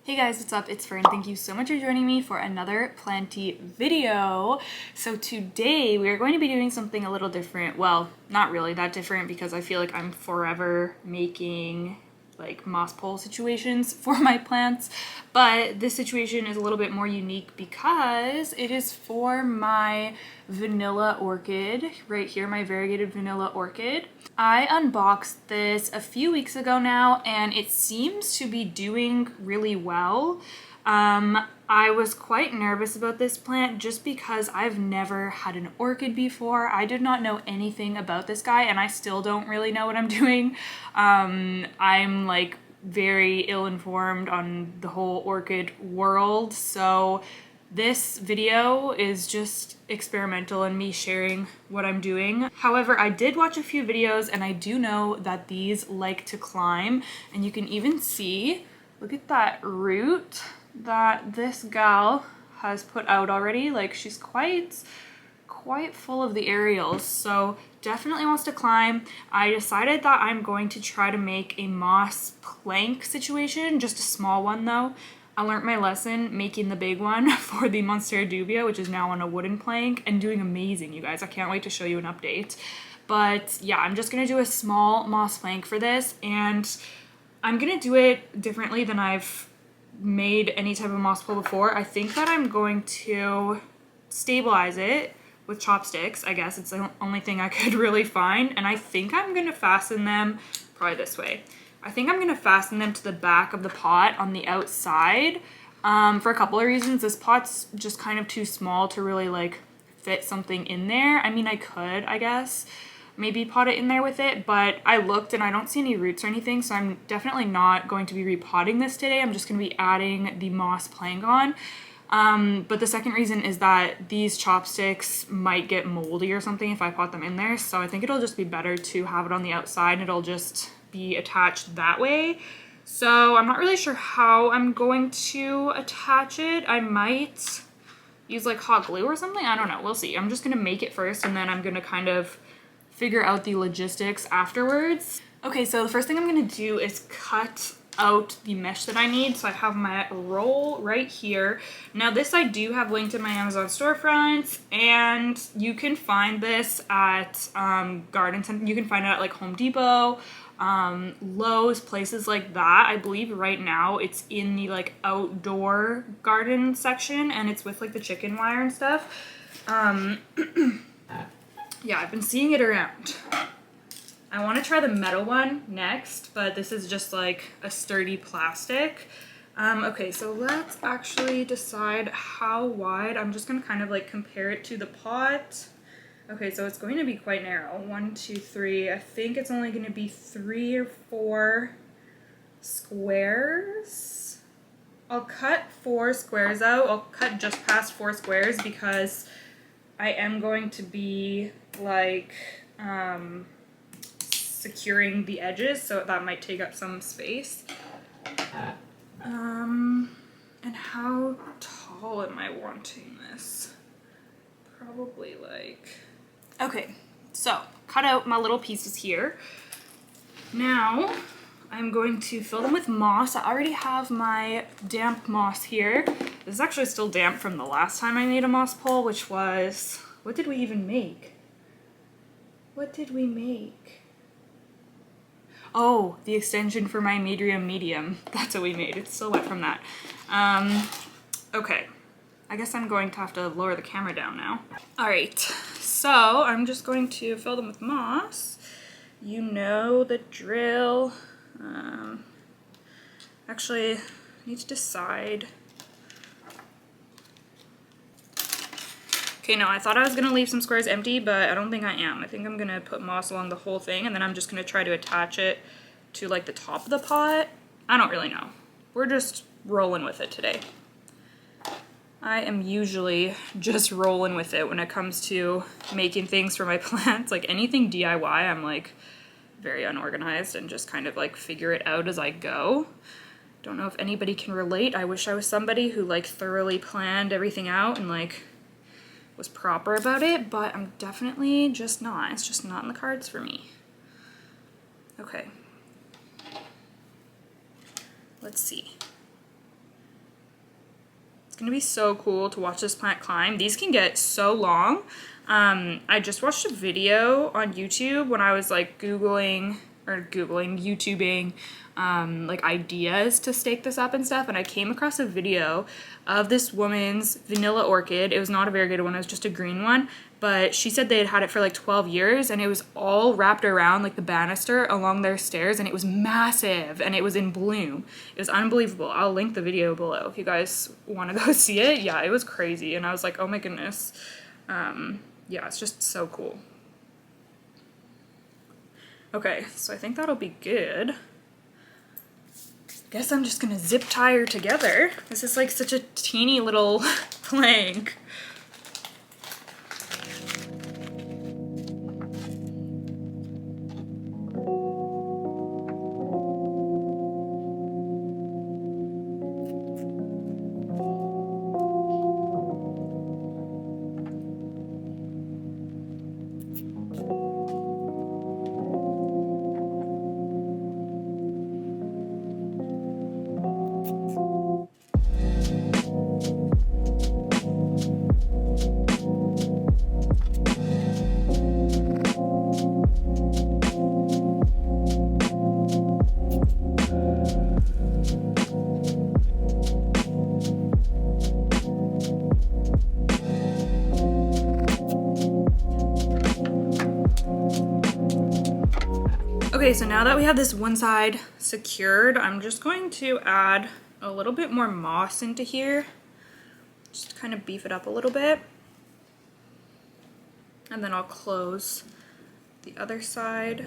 Hey guys, what's up? It's Fern. Thank you so much for joining me for another Planty video. So today we are going to be doing something a little different. Well, not really that different because I feel like I'm forever making like moss pole situations for my plants. But this situation is a little bit more unique because it is for my vanilla orchid right here, my variegated vanilla orchid. I unboxed this a few weeks ago now and it seems to be doing really well. I was quite nervous about this plant just because I've never had an orchid before. I did not know anything about this guy and I still don't really know what I'm doing. I'm like very ill-informed on the whole orchid world, so this video is just experimental and me sharing what I'm doing. However, I did watch a few videos and I do know that these like to climb, and you can even see, look at that root that this gal has put out already. Like, she's quite full of the aerials, so definitely wants to climb. I decided that I'm going to try to make a moss plank situation, just a small one though. I learned my lesson making the big one for the Monstera dubia, which is now on a wooden plank and doing amazing, you guys. I can't wait to show you an update. But yeah, I'm just gonna do a small moss plank for this, and I'm gonna do it differently than I've made any type of moss pole before. I think that I'm going to stabilize it with chopsticks. I guess it's the only thing I could really find, and I think I'm gonna fasten them probably this way. I think I'm gonna fasten them to the back of the pot on the outside for a couple of reasons. This pot's just kind of too small to really like fit something in there. I mean, I could, I guess, maybe pot it in there with it, but I looked and I don't see any roots or anything, so I'm definitely not going to be repotting this today. I'm just gonna be adding the moss plank on. But the second reason is that these chopsticks might get moldy or something if I pot them in there, so I think it'll just be better to have it on the outside. It'll just be attached that way. So I'm not really sure how I'm going to attach it. I might use like hot glue or something. I don't know. We'll see. I'm just gonna make it first and then I'm gonna kind of figure out the logistics afterwards. Okay, so the first thing I'm gonna do is cut out the mesh that I need. So I have my roll right here. Now this I do have linked in my Amazon storefront, and you can find this at garden center. You can find it at like Home Depot, Lowe's, places like that. I believe right now it's in the like outdoor garden section, and it's with like the chicken wire and stuff. Yeah, I've been seeing it around. I want to try the metal one next, but this is just like a sturdy plastic. Okay, so let's actually decide how wide. I'm just gonna kind of like compare it to the pot. Okay, so it's going to be quite narrow. 1, 2, 3. I think it's only gonna be 3 or 4 squares. I'll cut 4 squares out. I'll cut just past 4 squares because I am going to be like securing the edges, so that might take up some space. And how tall am I wanting this? Probably like... Okay, so cut out my little pieces here. Now I'm going to fill them with moss. I already have my damp moss here. This is actually still damp from the last time I made a moss pole, which was... What did we even make? What did we make? Oh, the extension for my medium. That's what we made. It's still wet from that. Okay. I guess I'm going to have to lower the camera down now. All right, so I'm just going to fill them with moss. You know the drill. Actually, I need to decide. Okay, no, I thought I was gonna leave some squares empty, but I don't think I am. I think I'm gonna put moss along the whole thing, and then I'm just gonna try to attach it to like the top of the pot. I don't really know. We're just rolling with it today. I am usually just rolling with it when it comes to making things for my plants. Like anything DIY, I'm like very unorganized and just kind of like figure it out as I go. Don't know if anybody can relate. I wish I was somebody who like thoroughly planned everything out and like was proper about it, but I'm definitely just not. It's just not in the cards for me. Okay. Let's see. It's gonna be so cool to watch this plant climb. These can get so long. I just watched a video on YouTube when I was like YouTubing, like ideas to stake this up and stuff, and I came across a video of this woman's vanilla orchid. It was not a very good one, it was just a green one, but she said they had had it for like 12 years and it was all wrapped around like the banister along their stairs, and it was massive and it was in bloom. It was unbelievable. I'll link the video below if you guys want to go see it. Yeah, it was crazy, and I was like, oh my goodness. Yeah, it's just so cool. Okay, so I think that'll be good. Guess I'm just gonna zip tie her together. This is like such a teeny little plank. Okay, so now that we have this one side secured, I'm just going to add a little bit more moss into here. Just kind of beef it up a little bit. And then I'll close the other side.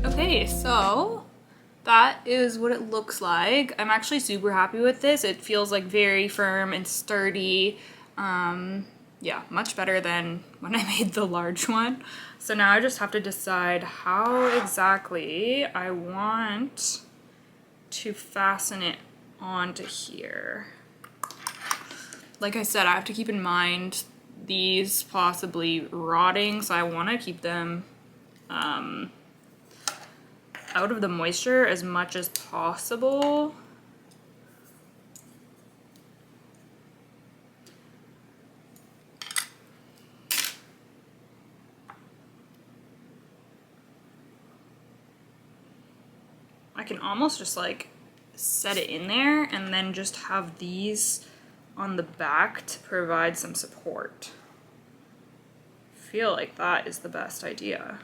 Okay, so that is what it looks like. I'm actually super happy with this. It feels like very firm and sturdy. Yeah, much better than when I made the large one. So now I just have to decide how exactly I want to fasten it onto here. Like I said, I have to keep in mind these possibly rotting, so I want to keep them out of the moisture as much as possible. I can almost just like set it in there and then just have these on the back to provide some support. I feel like that is the best idea.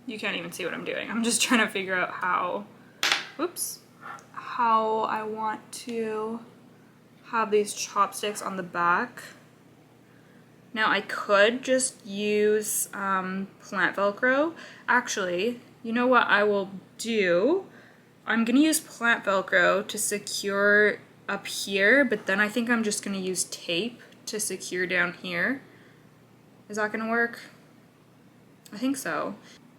You can't even see what I'm doing. I'm just trying to figure out how I want to have these chopsticks on the back. Now I could just use plant Velcro. Actually, you know what I will do? I'm gonna use plant Velcro to secure up here, but then I think I'm just gonna use tape to secure down here. Is that gonna work? I think so.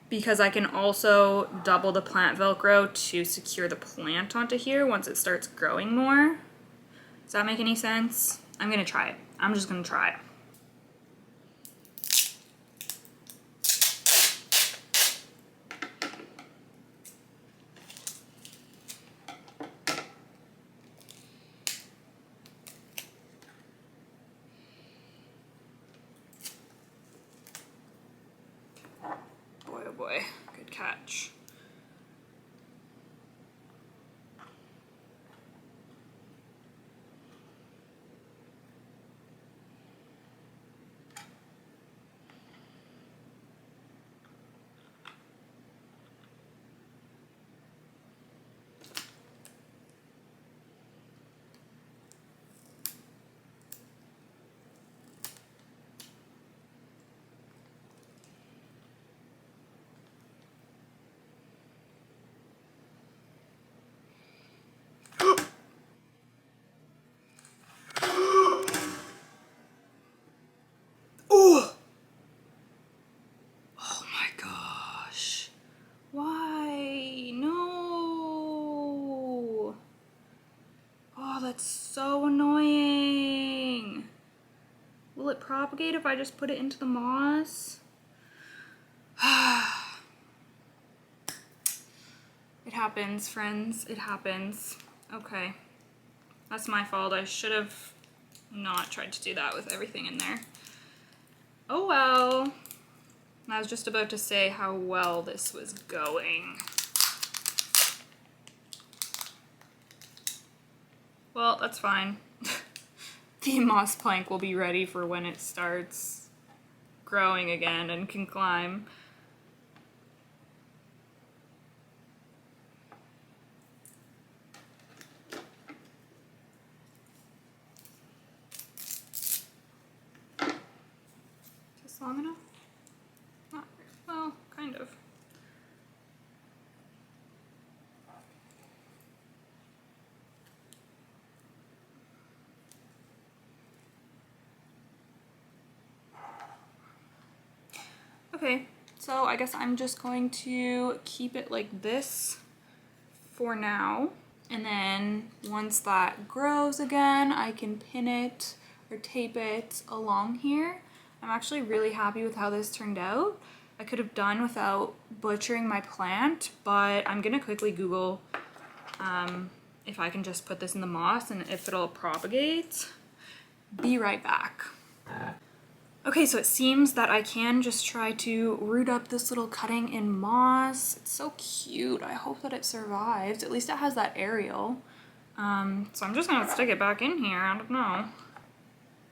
Because I can also double the plant Velcro to secure the plant onto here once it starts growing more. Does that make any sense? I'm gonna try it. I'm just gonna try it. Boy, oh boy, good catch. propagate if I just put it into the moss? It happens, friends. It happens. Okay. That's my fault. I should have not tried to do that with everything in there. Oh well. I was just about to say how well this was going. Well, that's fine. The moss plank will be ready for when it starts growing again and can climb. Is this long enough? Not very well, kind of. Okay, so I guess I'm just going to keep it like this for now. And then once that grows again, I can pin it or tape it along here. I'm actually really happy with how this turned out. I could have done without butchering my plant, but I'm gonna quickly Google if I can just put this in the moss and if it'll propagate. Be right back. Okay, so it seems that I can just try to root up this little cutting in moss. It's so cute. I hope that it survives. At least it has that aerial. So I'm just gonna stick it back in here. I don't know.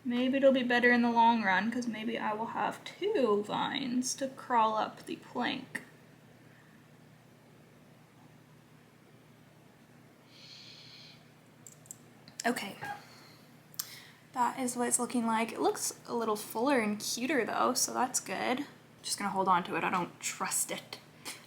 Maybe it'll be better in the long run because maybe I will have 2 vines to crawl up the plank. Okay. That is what it's looking like. It looks a little fuller and cuter though, so that's good. Just gonna hold on to it, I don't trust it.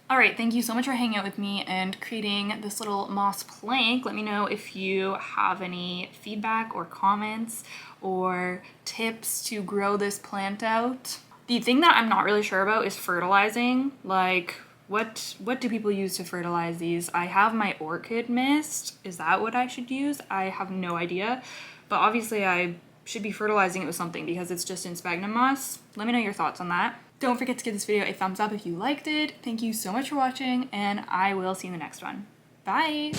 All right, thank you so much for hanging out with me and creating this little moss plank. Let me know if you have any feedback or comments or tips to grow this plant out. The thing that I'm not really sure about is fertilizing. Like, what do people use to fertilize these? I have my orchid mist. Is that what I should use? I have no idea. But obviously I should be fertilizing it with something because it's just in sphagnum moss. Let me know your thoughts on that. Don't forget to give this video a thumbs up if you liked it. Thank you so much for watching, and I will see you in the next one. Bye!